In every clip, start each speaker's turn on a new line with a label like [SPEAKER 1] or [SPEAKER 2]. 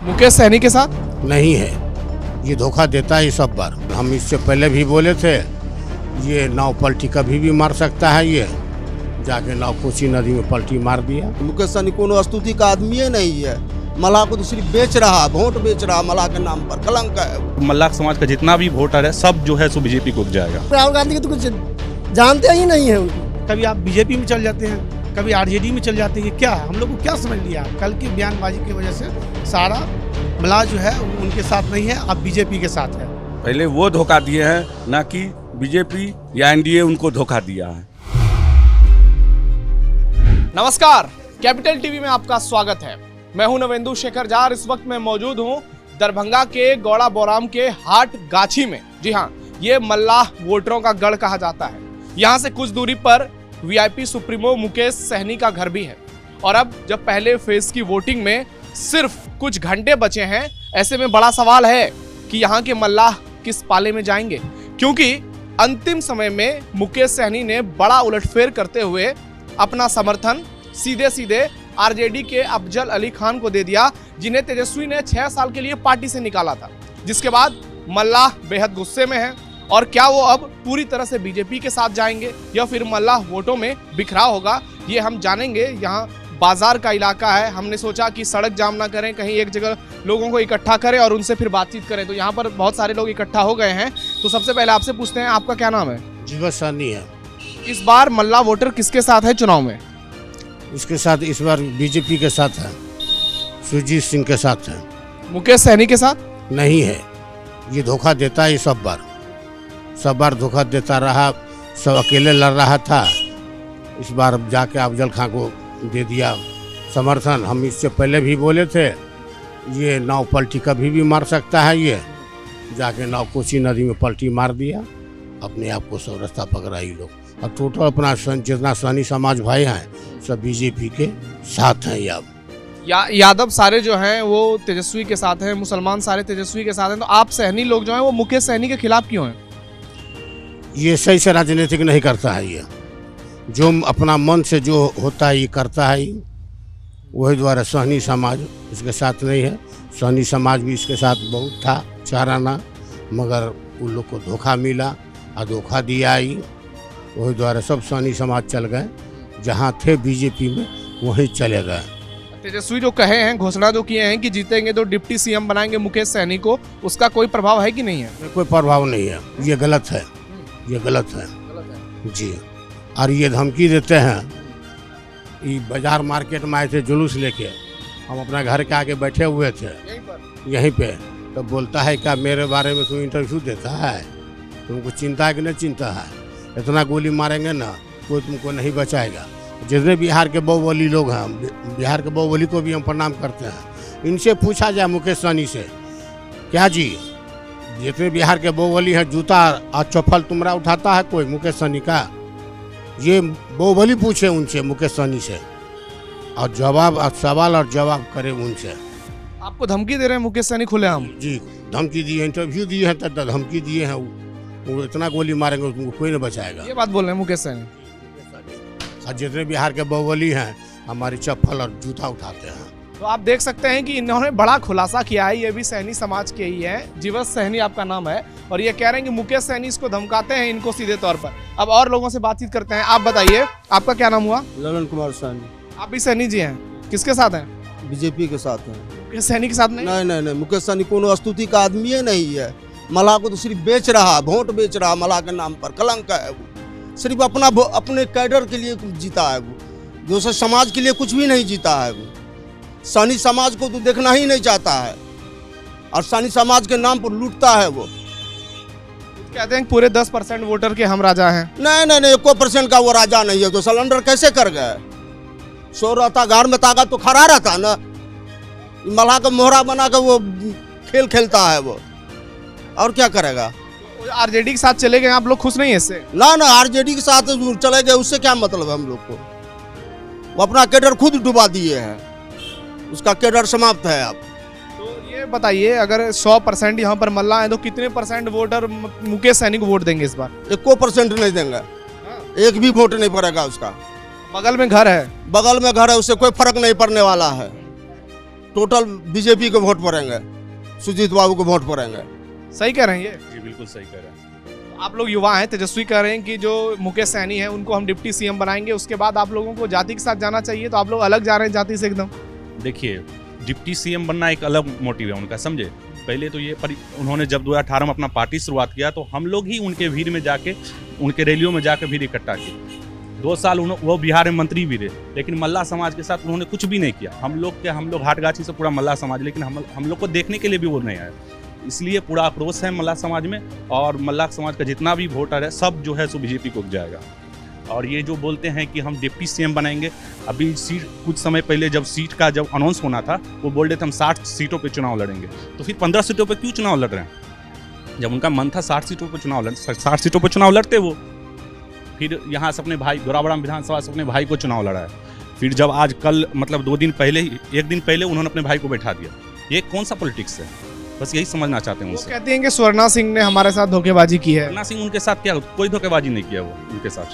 [SPEAKER 1] मुकेश सहनी के साथ
[SPEAKER 2] नहीं है। ये धोखा देता है सब बार। हम इससे पहले भी बोले थे ये नाव पलटी कभी भी मार सकता है। ये जाके नाव कोसी नदी में पलटी मार दिया।
[SPEAKER 3] मुकेश सहनी कोनो स्तुति का आदमी ही नहीं है। मल्लाह को तो सिर्फ बेच रहा, वोट बेच रहा, मल्लाह के नाम पर कलंक है।
[SPEAKER 4] मल्लाह समाज का जितना भी वोटर है सब जो है सो बीजेपी को जाएगा।
[SPEAKER 5] राहुल गांधी को तो कुछ जानते ही नहीं है उनको।
[SPEAKER 6] कभी आप बीजेपी में चल जाते हैं, कभी आरजेडी में चल जाते हैं। क्या हम लोग को क्या समझ लिया? कल की बयानबाजी की वजह से सारा मल्लाह जो है उनके साथ नहीं है, अब बीजेपी के साथ है।
[SPEAKER 4] पहले वो धोखा दिए हैं, ना कि बीजेपी या एनडीए उनको धोखा दिया है।
[SPEAKER 1] नमस्कार, कैपिटल टीवी में आपका स्वागत है। मैं हूं नवेंदु शेखर झा। इस वक्त मैं मौजूद हूं दरभंगा के गौड़ा बोराम के हाट गाछी में। जी हां, ये मल्लाह वोटरों का गढ़ कहा जाता है। यहां से कुछ दूरी पर वीआईपी सुप्रीमो मुकेश सहनी का घर भी है। और अब जब पहले फेज की वोटिंग में सिर्फ कुछ घंटे बचे हैं, ऐसे में बड़ा सवाल है कि यहाँ के मल्लाह किस पाले में जाएंगे, क्योंकि अंतिम समय में मुकेश सहनी ने बड़ा उलटफेर करते हुए अपना समर्थन सीधे सीधे आरजेडी के अफजल अली खान को दे दिया, जिन्हें तेजस्वी ने 6 साल के लिए पार्टी से निकाला था। जिसके बाद मल्लाह बेहद गुस्से में है। और क्या वो अब पूरी तरह से बीजेपी के साथ जाएंगे या फिर मल्लाह वोटों में बिखराव होगा, ये हम जानेंगे। यहाँ बाजार का इलाका है। हमने सोचा कि सड़क जाम ना करें, कहीं एक जगह लोगों को इकट्ठा करें और उनसे फिर बातचीत करें। तो यहाँ पर बहुत सारे लोग इकट्ठा हो गए हैं। तो सबसे पहले आपसे पूछते हैं, आपका क्या नाम है?
[SPEAKER 2] जीवन सहनी है।
[SPEAKER 1] इस बार मल्लाह वोटर किसके साथ है चुनाव में?
[SPEAKER 2] इसके साथ इस बार बीजेपी के साथ है, सुरजीत सिंह के साथ है।
[SPEAKER 1] मुकेश सहनी के साथ
[SPEAKER 2] नहीं है। ये धोखा देता है सब बार धोखा देता रहा। सब अकेले लड़ रहा था। इस बार जाके अफजल खान को दे दिया समर्थन। हम इससे पहले भी बोले थे ये नाव पलटी कभी भी मार सकता है। ये जाके नाव कोसी नदी में पलटी मार दिया। अपने आप को सब रास्ता पकड़ा ये लोग। और टोटल अपना जितना सहनी समाज भाई हैं सब बीजेपी के साथ हैं।
[SPEAKER 1] यादव सारे जो हैं वो तेजस्वी के साथ हैं, मुसलमान सारे तेजस्वी के साथ हैं। तो आप सहनी लोग जो हैं वो मुकेश सहनी के खिलाफ क्यों हैं?
[SPEAKER 2] ये सही से राजनीतिक नहीं करता है। ये जो अपना मन से जो होता है ये करता है। वही द्वारा सहनी समाज इसके साथ नहीं है। सहनी समाज भी इसके साथ बहुत था चाराना, मगर उन लोग को धोखा मिला और धोखा दिया ही। वही द्वारा सब सहनी समाज चल गए। जहाँ थे बीजेपी में वहीं चले गए।
[SPEAKER 1] तेजस्वी जो कहे हैं, घोषणा जो किए हैं कि जीतेंगे तो डिप्टी सीएम बनाएंगे मुकेश सहनी को, उसका कोई प्रभाव है कि नहीं है?
[SPEAKER 2] कोई प्रभाव नहीं है। ये गलत है, ये गलत है जी। और ये धमकी देते हैं। ये बाजार मार्केट में आए थे जुलूस लेके, हम अपना घर के आगे बैठे हुए थे यहीं पे। तो बोलता है क्या मेरे बारे में तुम इंटरव्यू देता है? तुमको चिंता है कि नहीं चिंता है? इतना गोली मारेंगे ना कोई तुमको नहीं बचाएगा। जितने बिहार के बाहुबली लोग हैं, बिहार के बाहुबली को भी हम प्रणाम करते हैं। इनसे पूछा जाए मुकेश सहनी से, क्या जी जितने बिहार के बाहुबली हैं जूता और चप्पल तुमरा उठाता है कोई मुकेश सहनी का? ये बाहुबली पूछे उनसे, मुकेश सहनी से, और जवाब सवाल और जवाब करे उनसे।
[SPEAKER 1] आपको धमकी दे रहे हैं मुकेश सहनी खुलेआम?
[SPEAKER 2] जी धमकी दी है, इंटरव्यू दिए हैं तब धमकी दिए हैं। वो इतना गोली मारेंगे तुमको कोई नहीं बचाएगा।
[SPEAKER 1] ये बात बोल रहे हैं मुकेश सहनी।
[SPEAKER 2] और जितने बिहार के बाहुबली हैं हमारी चप्पल और जूता उठाते हैं।
[SPEAKER 1] तो आप देख सकते हैं कि इन्होंने बड़ा खुलासा किया है। ये भी सहनी समाज के ही हैं। जीवन सहनी आपका नाम है। और ये कह रहे हैं कि मुकेश सहनी इसको धमकाते हैं इनको सीधे तौर पर। अब और लोगों से बातचीत करते हैं। आप बताइए, आपका क्या नाम हुआ?
[SPEAKER 3] ललन कुमार सहनी।
[SPEAKER 1] आप भी सहनी जी हैं। किसके साथ हैं?
[SPEAKER 3] बीजेपी के साथ है।
[SPEAKER 1] मुकेश सहनी के साथ नहीं?
[SPEAKER 3] नहीं, मुकेश सहनी कोनो स्तुति का आदमी ही नहीं है। मल्लाह को तो सिर्फ बेच रहा, वोट बेच रहा, मल्लाह के नाम पर कलंक है। वो सिर्फ अपने कैडर के लिए जीता है। वो दूसरे समाज के लिए कुछ भी नहीं जीता है। वो सहनी समाज को तो देखना ही नहीं चाहता है और सहनी समाज के नाम पर लूटता है। वो
[SPEAKER 1] कहते हैं पूरे 10% वोटर के हम राजा हैं।
[SPEAKER 3] नहीं, 1% का वो राजा नहीं है। तो सिलेंडर कैसे कर गए? सो रहता घर में ताकत तो खड़ा रहता ना। मल्लाह का मोहरा बना कर वो खेल खेलता है वो, और क्या करेगा?
[SPEAKER 1] आरजेडी के साथ चले गए, आप लोग खुश नहीं है इससे?
[SPEAKER 3] ना, आरजेडी के साथ चले गए, उससे क्या मतलब है हम लोग को? वो अपना कैडर खुद डुबा दिए हैं। उसका कैडर समाप्त है अब।
[SPEAKER 1] तो ये बताइए, अगर 100% यहाँ पर मल्लाह है तो कितने % वोटर मुकेश सहनी को वोट देंगे इस बार?
[SPEAKER 3] 1% नहीं देंगे। एक भी वोट नहीं पड़ेगा उसका।
[SPEAKER 1] बगल में घर है,
[SPEAKER 3] उससे कोई फर्क नहीं पड़ने वाला है। टोटल बीजेपी को वोट पड़ेंगे, सुजीत बाबू को वोट पड़ेंगे।
[SPEAKER 1] सही कह रहे हैं ये?
[SPEAKER 4] जी बिल्कुल सही कह रहे हैं।
[SPEAKER 1] आप लोग युवा हैं, तेजस्वी कह रहे हैं कि जो मुकेश सहनी है उनको हम डिप्टी सीएम बनाएंगे, उसके बाद आप लोगों को जाति के साथ जाना चाहिए, तो आप लोग अलग जा रहे हैं जाति से एकदम।
[SPEAKER 4] देखिए, डिप्टी सीएम बनना एक अलग मोटिव है उनका, समझे। पहले तो ये उन्होंने जब 2018 में अपना पार्टी शुरुआत किया तो हम लोग ही उनके भीड़ में जाके, उनके रैलियों में जाकर भीड़ इकट्ठा किए। 2 साल वो बिहार में मंत्री भी रहे, लेकिन मल्लाह समाज के साथ उन्होंने कुछ भी नहीं किया। हम लोग हाटगाछी से पूरा मल्लाह समाज, लेकिन हम लोग को देखने के लिए भी वो नहीं आया। इसलिए पूरा आक्रोश है मल्लाह समाज में, और मल्लाह समाज का जितना भी वोटर है सब जो है सो बीजेपी को जाएगा। और ये जो बोलते हैं कि हम डिप्टी सीएम बनाएंगे, अभी सीट कुछ समय पहले जब सीट का अनाउंस होना था, वो बोल रहे थे हम 60 सीटों पे चुनाव लड़ेंगे, तो फिर 15 सीटों पे क्यों चुनाव लड़ रहे हैं? जब उनका मन था 60 सीटों पे चुनाव 60 सीटों पे चुनाव लड़ते वो। फिर यहाँ से अपने भाई गोराबराम विधानसभा से अपने भाई को चुनाव लड़ा है। फिर जब आज कल मतलब 2 दिन पहले ही, 1 दिन पहले उन्होंने अपने भाई को बैठा दिया। ये कौन सा पॉलिटिक्स है? बस यही समझना चाहते हैं
[SPEAKER 1] वो
[SPEAKER 4] उनसे।
[SPEAKER 1] कहते हैं कि स्वर्णा सिंह ने हमारे साथ धोखेबाजी की है।
[SPEAKER 4] स्वर्णा सिंह उनके साथ क्या, कोई धोखेबाजी नहीं किया वो उनके साथ।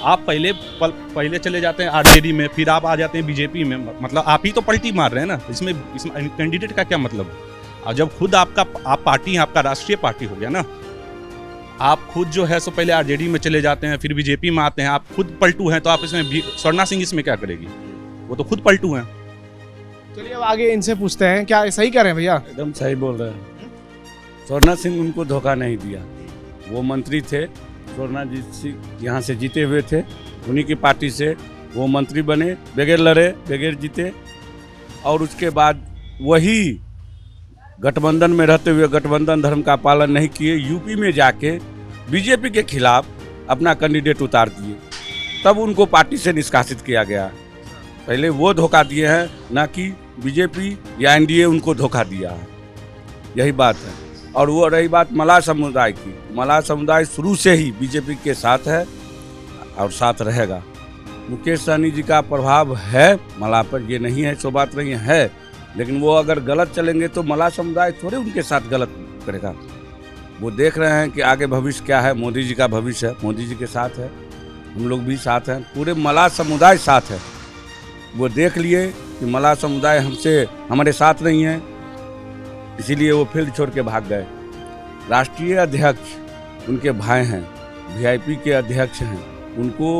[SPEAKER 4] आप पहले चले जाते हैं आरजेडी में, फिर आप आ जाते हैं बीजेपी में, मतलब आप ही तो पलटी मार रहे हैं ना। इसमें कैंडिडेट का क्या मतलब? और जब खुद आप पार्टी है, आपका राष्ट्रीय पार्टी हो गया ना, आप खुद जो है सो पहले आरजेडी में चले जाते हैं, फिर बीजेपी में आते हैं, आप खुद पलटू हैं, तो आप इसमें स्वर्णा सिंह इसमें क्या करेगी? वो तो खुद पलटू हैं।
[SPEAKER 1] चलिए अब आगे इनसे पूछते हैं, क्या सही कह रहे हैं भैया?
[SPEAKER 7] एकदम सही बोल रहे हैं। स्वर्णा सिंह उनको धोखा नहीं दिया। वो मंत्री थे, स्वर्णा जी यहाँ से जीते हुए थे, उन्हीं की पार्टी से वो मंत्री बने, बगैर लड़े, बगैर जीते। और उसके बाद वही गठबंधन में रहते हुए गठबंधन धर्म का पालन नहीं किए, यूपी में जाके बीजेपी के खिलाफ अपना कैंडिडेट उतार दिए, तब उनको पार्टी से निष्कासित किया गया। पहले वो धोखा दिए हैं, ना कि बीजेपी या एनडीए उनको धोखा दिया है, यही बात है। और वो रही बात मल्लाह समुदाय की, मल्लाह समुदाय शुरू से ही बीजेपी के साथ है और साथ रहेगा। मुकेश सहनी जी का प्रभाव है मल्लाह पर, ये नहीं है, सो बात नहीं है, लेकिन वो अगर गलत चलेंगे तो मल्लाह समुदाय थोड़े उनके साथ गलत करेगा। वो देख रहे हैं कि आगे भविष्य क्या है, मोदी जी का भविष्य है, मोदी जी के साथ है, हम लोग भी साथ हैं, पूरे मल्लाह समुदाय साथ है। वो देख लिए कि मल्लाह समुदाय हमारे साथ नहीं है, इसीलिए वो फील्ड छोड़ के भाग गए। राष्ट्रीय अध्यक्ष उनके भाई हैं, वीआईपी के अध्यक्ष हैं, उनको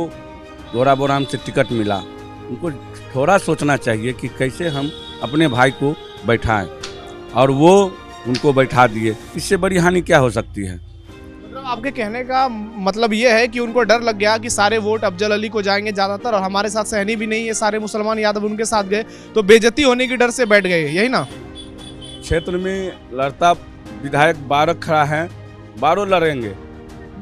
[SPEAKER 7] गोराबोराम से टिकट मिला। उनको थोड़ा सोचना चाहिए कि कैसे हम अपने भाई को बैठाएं, और वो उनको बैठा दिए। इससे बड़ी हानि क्या हो सकती है?
[SPEAKER 1] मतलब आपके कहने का मतलब ये है कि उनको डर लग गया कि सारे वोट अफजल अली को जाएंगे ज़्यादातर, और हमारे साथ सहनी भी नहीं है, सारे मुसलमान यादव उनके साथ गए, तो बेइज्जती होने की डर से बैठ गए, यही ना?
[SPEAKER 7] क्षेत्र में लड़ता विधायक 12 खड़ा हैं, 12 लड़ेंगे,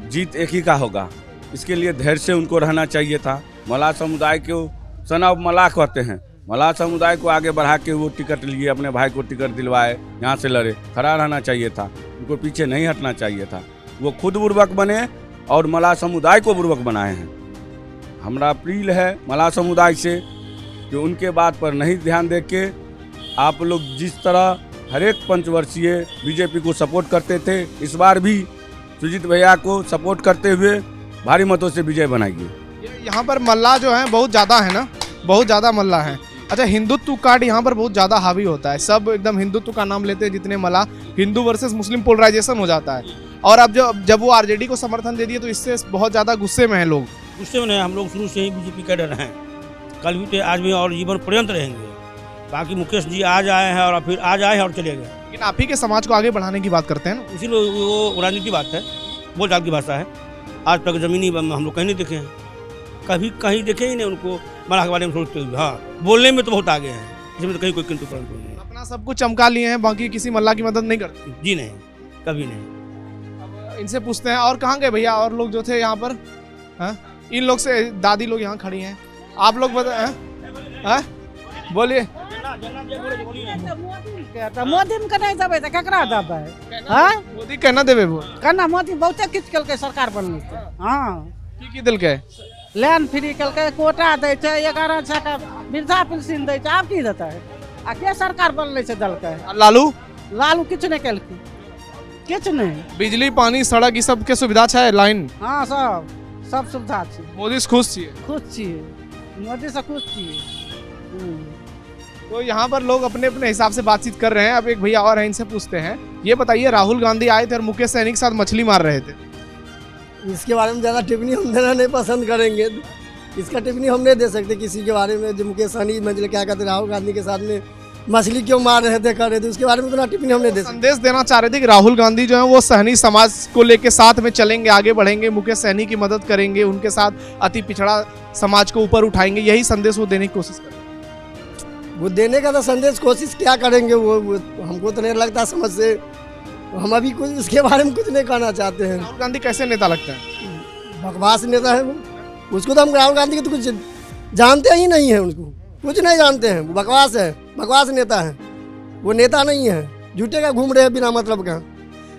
[SPEAKER 7] जीत एक ही का होगा। इसके लिए धैर्य से उनको रहना चाहिए था। मल्लाह समुदाय को सना मल्लाह कहते हैं, मल्लाह समुदाय को आगे बढ़ा के वो टिकट लिए, अपने भाई को टिकट दिलवाए, यहाँ से लड़े, खड़ा रहना चाहिए था, उनको पीछे नहीं हटना चाहिए था। वो खुद बुर्बक बने और मल्लाह समुदाय को बुर्बक बनाए हैं। हमारा अपील है मल्लाह समुदाय से कि उनके बात पर नहीं ध्यान दे के आप लोग जिस तरह हर एक पंचवर्षीय बीजेपी को सपोर्ट करते थे, इस बार भी सुजीत भैया को सपोर्ट करते हुए भारी मतों से विजय बनाइए।
[SPEAKER 1] यहाँ पर मल्लाह जो है बहुत ज़्यादा है ना, बहुत ज़्यादा मल्लाह हैं। अच्छा, हिंदुत्व कार्ड यहाँ पर बहुत ज़्यादा हावी होता है, सब एकदम हिंदुत्व का नाम लेते हैं जितने मल्लाह, हिंदू वर्सेस मुस्लिम पोलराइजेशन हो जाता है। और अब जब वो आरजेडी को समर्थन दे दिए तो इससे बहुत ज़्यादा गुस्से में हैं लोग।
[SPEAKER 8] गुस्से में नहीं, हम लोग शुरू से ही बीजेपी कैडर हैं, कल भी थे, आज भी और जीवन पर्यंत रहेंगे। बाकी मुकेश जी आज आए हैं और फिर आज आए हैं और चले गए,
[SPEAKER 1] लेकिन आप ही के समाज को आगे बढ़ाने की बात करते हैं ना,
[SPEAKER 8] इसीलिए वो राजनीति बात है, बोल चाल की भाषा है। आज तक ज़मीनी हम लोग कहीं नहीं देखे हैं, कभी कहीं देखे ही नहीं उनको मल्लाह के बारे में सोचते हुए। हाँ, बोलने में तो बहुत आगे हैं, इसमें तो कहीं कोई किंतु परंतु नहीं है।
[SPEAKER 1] अपना सब कुछ चमका लिए हैं, बाकी किसी मल्लाह की मदद नहीं करते।
[SPEAKER 8] जी नहीं, कभी नहीं।
[SPEAKER 1] अब इनसे पूछते हैं, और कहाँ गए भैया और लोग जो थे यहाँ पर? हाँ, इन लोग से दादी लोग यहाँ खड़ी हैं, आप लोग बताए, बोलिए।
[SPEAKER 9] मोदी में नहीं देवे तो ककरा देवे? हाँ,
[SPEAKER 1] मोदी कहना देवे वो
[SPEAKER 9] कहना मोदी बहुते किछ केलकै सरकार बनने से। हाँ,
[SPEAKER 1] की दिल के
[SPEAKER 9] लैंड फ्री केलकै, कोटा दै छै, 11 का वृद्धा पेंशन दै छै, आब की देतै? आ के सरकार बनले से देलकै? लालू किछ नहीं केलकै, किछ नहीं।
[SPEAKER 1] बिजली पानी सड़क ई सब के सुविधा छै, लाइन?
[SPEAKER 9] हाँ, सब सुविधा छै।
[SPEAKER 1] मोदी से खुश छियै?
[SPEAKER 9] खुश छियै, मोदी से खुश छियै।
[SPEAKER 1] तो यहाँ पर लोग अपने अपने हिसाब से बातचीत कर रहे हैं। अब एक भैया और हैं, इनसे पूछते हैं। ये बताइए, राहुल गांधी आए थे और मुकेश सहनी के साथ मछली मार रहे थे,
[SPEAKER 5] इसके बारे में ज़्यादा टिप्पणी हम देना नहीं पसंद करेंगे। इसका टिप्पणी हम नहीं दे सकते किसी के बारे में। जो मुकेश सहनी मतलब क्या कहते राहुल गांधी के साथ में मछली क्यों मार रहे थे, कर रहे थे, उसके बारे में उतना टिप्पणी हम नहीं दे सकते।
[SPEAKER 1] संदेश देना चाह रहे थे कि राहुल गांधी जो है वो सहनी समाज को लेके साथ में चलेंगे, आगे बढ़ेंगे, मुकेश सहनी की मदद करेंगे, उनके साथ अति पिछड़ा समाज को ऊपर उठाएंगे। यही संदेश वो देने की कोशिश कर रहे हैं।
[SPEAKER 5] वो देने का तो संदेश कोशिश क्या करेंगे वो हमको तो नहीं लगता समझ से। हम अभी कुछ उसके बारे में कुछ नहीं कहना चाहते हैं।
[SPEAKER 1] राहुल गांधी कैसे नेता लगते हैं?
[SPEAKER 5] बकवास नेता है वो। उसको तो हम राहुल गांधी के तो कुछ जानते ही नहीं है, उनको कुछ नहीं जानते हैं। वो बकवास है, बकवास नेता है। वो नेता नहीं है, झूठे का घूम रहे हैं बिना मतलब का।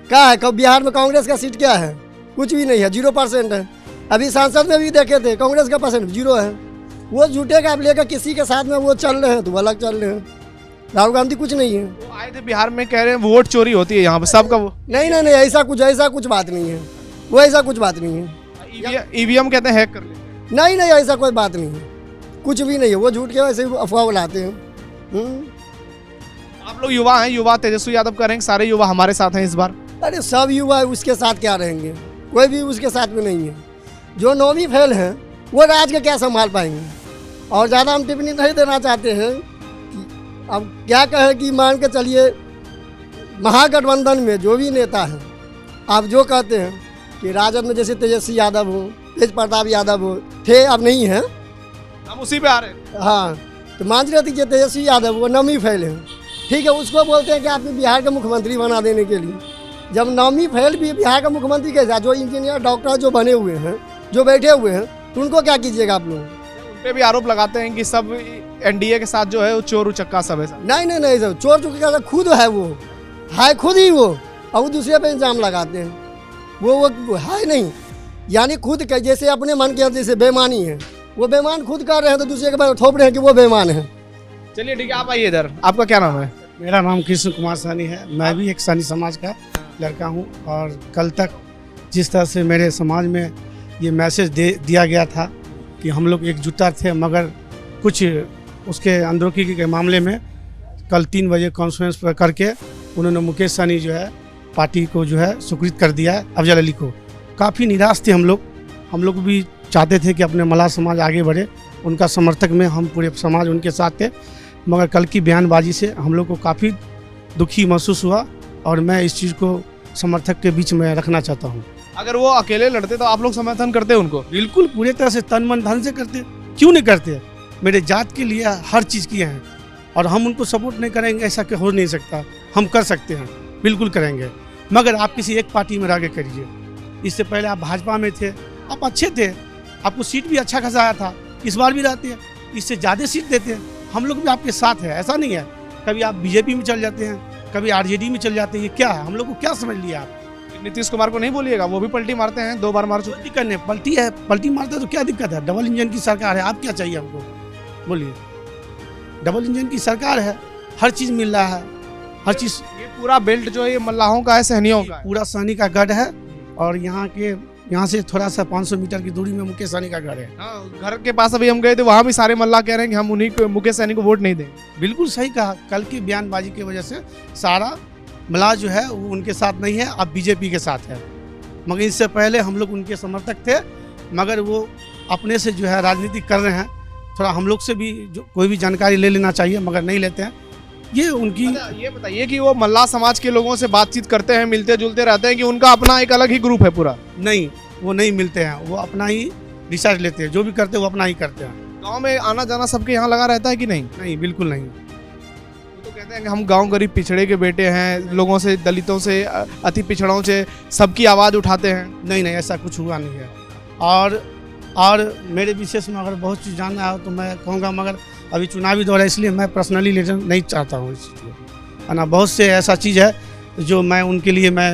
[SPEAKER 5] क्या है, कब बिहार में कांग्रेस का सीट क्या है? कुछ भी नहीं है, 0% है। अभी सांसद में भी देखे थे, कांग्रेस का परसेंट 0 है। वो झूठे का लेकर किसी के साथ में वो चल रहे हैं तो अलग चल रहे हैं। राहुल गांधी कुछ नहीं है।
[SPEAKER 1] वो आए थे बिहार में, कह रहे हैं वोट चोरी होती है यहाँ पर सबका। वो
[SPEAKER 5] नहीं नहीं नहीं, ऐसा कुछ बात नहीं है। वो ऐसा कुछ बात नहीं है।
[SPEAKER 1] ईवीएम कहते हैं हैक कर लेते हैं।
[SPEAKER 5] नहीं नहीं, ऐसा कोई बात नहीं है, कुछ भी नहीं है। वो झूठ के वैसे ही अफवाह उड़ाते हैं।
[SPEAKER 1] आप लोग युवा हैं, युवा तेजस्वी यादव कह रहे हैं सारे युवा हमारे साथ हैं इस बार।
[SPEAKER 5] अरे सब युवा उसके साथ क्या रहेंगे? कोई भी उसके साथ में नहीं है। जो 9वीं फेल हैं वो राज्य का क्या संभाल पाएंगे? और ज़्यादा हम टिप्पणी नहीं देना चाहते हैं कि अब क्या कहें कि मान के चलिए महागठबंधन में जो भी नेता हैं, आप जो कहते हैं कि राजद में जैसे तेजस्वी यादव हो, तेज प्रताप यादव हो, थे, अब नहीं हैं,
[SPEAKER 1] हम उसी पे आ रहे हैं।
[SPEAKER 5] हाँ, तो मान लीजिए तेजस्वी यादव वो 9वीं फेल है, ठीक है, उसको बोलते हैं कि आपने बिहार का मुख्यमंत्री बना देने के लिए। जब 9वीं फेल भी बिहार का मुख्यमंत्री के साथ जो इंजीनियर डॉक्टर जो बने हुए हैं, जो बैठे हुए हैं, तो उनको क्या कीजिएगा आप लोग?
[SPEAKER 1] उन पे भी आरोप लगाते हैं कि सब एनडीए के साथ जो है वो चोर उचक्का सब है।
[SPEAKER 5] नहीं नहीं नहीं सर, चोर चुका खुद है, वो है खुद ही वो, और वो दूसरे पे इल्जाम लगाते हैं। वो है नहीं, यानी खुद के जैसे अपने मन के जैसे बेईमानी है, वो बेईमान खुद कर रहे हैं तो दूसरे के बारे में थोप रहे हैं कि वो बेईमान है।
[SPEAKER 1] चलिए ठीक है, आप आइए इधर। आपका क्या नाम है?
[SPEAKER 6] मेरा नाम कृष्ण कुमार सहनी है। मैं भी एक सहनी समाज का लड़का हूँ। और कल तक जिस तरह से मेरे समाज में ये मैसेज दिया गया था कि हम लोग एकजुटता थे, मगर कुछ उसके अंदरूनी के मामले में कल 3 बजे कॉन्फ्रेंस पर करके उन्होंने मुकेश सहनी जो है पार्टी को जो है स्वीकृत कर दिया है, अफजल अली को। काफ़ी निराश थे हम लोग भी चाहते थे कि अपने मल्लाह समाज आगे बढ़े, उनका समर्थक में हम पूरे समाज उनके साथ थे, मगर कल की बयानबाजी से हम लोग को काफ़ी दुखी महसूस हुआ और मैं इस चीज़ को समर्थक के बीच में रखना चाहता हूँ।
[SPEAKER 1] अगर वो अकेले लड़ते तो आप लोग समर्थन करते उनको?
[SPEAKER 6] बिल्कुल, पूरे तरह से तन मन धन से करते। क्यों नहीं करते? मेरे जात के लिए हर चीज़ किए हैं और हम उनको सपोर्ट नहीं करेंगे ऐसा कि हो नहीं सकता। हम कर सकते हैं, बिल्कुल करेंगे, मगर आप किसी एक पार्टी में रह के करिए। इससे पहले आप भाजपा में थे, आप अच्छे थे, आपको सीट भी अच्छा खासा आया था, इस बार भी रहते हैं, इससे ज़्यादा सीट देते हैं। हम लोग भी आपके साथ हैं, ऐसा नहीं है। कभी आप बीजेपी में चल जाते हैं, कभी आरजेडी में चल जाते हैं, ये क्या है? हम लोग को क्या समझ लिया आप?
[SPEAKER 1] नीतीश कुमार को नहीं बोलिएगा, वो भी पलटी मारते हैं, 2 बार मार चुके।
[SPEAKER 6] दिक्कत नहीं, पलटी है, पलटी मारता है तो क्या दिक्कत है? डबल इंजन की सरकार है, आप क्या चाहिए हमको? बोलिए, डबल इंजन की सरकार है, हर चीज़ मिल रहा है, हर चीज़।
[SPEAKER 1] ये पूरा बेल्ट जो है ये मल्लाहों का है, सहनियों का है।
[SPEAKER 6] पूरा सहनी का गढ़ है और यहाँ से थोड़ा सा 500 मीटर की दूरी में मुकेश सहनी का घर है।
[SPEAKER 1] हाँ, घर के पास अभी हम गए थे, वहाँ भी सारे मल्लाह कह रहे हैं कि हम उन्हीं को, मुकेश सहनी को वोट नहीं देंगे।
[SPEAKER 6] बिल्कुल सही कहा। कल की बयानबाजी की वजह से सारा मल्लाह जो है वो उनके साथ नहीं है, अब बीजेपी के साथ है। मगर इससे पहले हम लोग उनके समर्थक थे, मगर वो अपने से जो है राजनीति कर रहे हैं। थोड़ा हम लोग से भी जो कोई भी जानकारी ले लेना चाहिए, मगर नहीं लेते हैं। ये उनकी।
[SPEAKER 1] ये बताइए कि वो मल्लाह समाज के लोगों से बातचीत करते हैं, मिलते जुलते रहते हैं कि उनका अपना एक अलग ही ग्रुप है पूरा?
[SPEAKER 6] नहीं, वो नहीं मिलते हैं, वो अपना ही रिसर्च लेते हैं, जो भी करते हैं वो अपना ही करते हैं।
[SPEAKER 1] गांव में आना जाना सबके यहाँ लगा रहता है कि नहीं?
[SPEAKER 6] नहीं, बिल्कुल नहीं।
[SPEAKER 1] वो तो कहते हैं कि हम गांव गरीब पिछड़े के बेटे हैं, लोगों से, दलितों से, अति पिछड़ों से सबकी आवाज़ उठाते हैं।
[SPEAKER 6] नहीं नहीं, ऐसा कुछ हुआ नहीं है। और मेरे विशेष में अगर बहुत चीज़ जानना है तो मैं कहूँगा, मगर अभी चुनावी दौर है इसलिए मैं पर्सनली लेटर नहीं चाहता हूँ इस चीज़ को, है ना। बहुत से ऐसा चीज़ है जो मैं उनके लिए मैं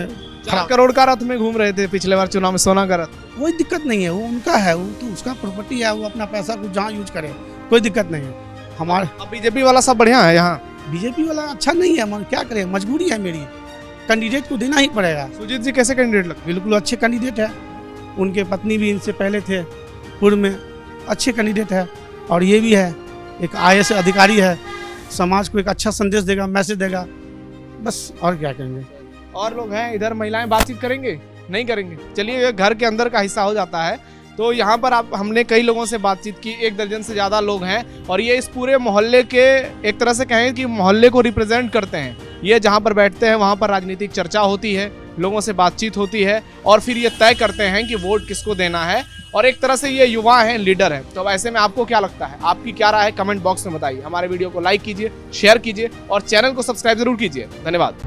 [SPEAKER 1] 4 करोड़ का रथ में घूम रहे थे पिछले बार चुनाव में, सोना का रथ।
[SPEAKER 6] कोई दिक्कत नहीं है, वो उनका है, वो तो उसका प्रॉपर्टी है, वो अपना पैसा कुछ जहाँ यूज करे, कोई दिक्कत नहीं है। हमारे
[SPEAKER 1] अब बीजेपी वाला सब बढ़िया है यहाँ?
[SPEAKER 6] बीजेपी वाला अच्छा नहीं है, क्या करें, मजबूरी है मेरी, कैंडिडेट को देना ही पड़ेगा।
[SPEAKER 1] सुजीत जी कैसे कैंडिडेट लगते?
[SPEAKER 6] बिल्कुल अच्छे कैंडिडेट है, उनके पत्नी भी इनसे पहले थे पूर्व में, अच्छे कैंडिडेट है। और ये भी है, एक IAS अधिकारी है, समाज को एक अच्छा संदेश देगा, मैसेज देगा, बस और क्या करेंगे।
[SPEAKER 1] और लोग हैं इधर, महिलाएं बातचीत करेंगे नहीं करेंगे? चलिए, ये घर के अंदर का हिस्सा हो जाता है। तो यहाँ पर हमने कई लोगों से बातचीत की, 1 दर्जन से ज़्यादा लोग हैं और ये इस पूरे मोहल्ले के, एक तरह से कहें कि मोहल्ले को रिप्रेजेंट करते हैं। ये जहाँ पर बैठते हैं वहाँ पर राजनीतिक चर्चा होती है, लोगों से बातचीत होती है और फिर ये तय करते हैं कि वोट किसको देना है। और एक तरह से ये युवा हैं, लीडर हैं। तो अब ऐसे में आपको क्या लगता है, आपकी क्या राय है, कमेंट बॉक्स में बताइए। हमारे वीडियो को लाइक कीजिए, शेयर कीजिए और चैनल को सब्सक्राइब जरूर कीजिए। धन्यवाद।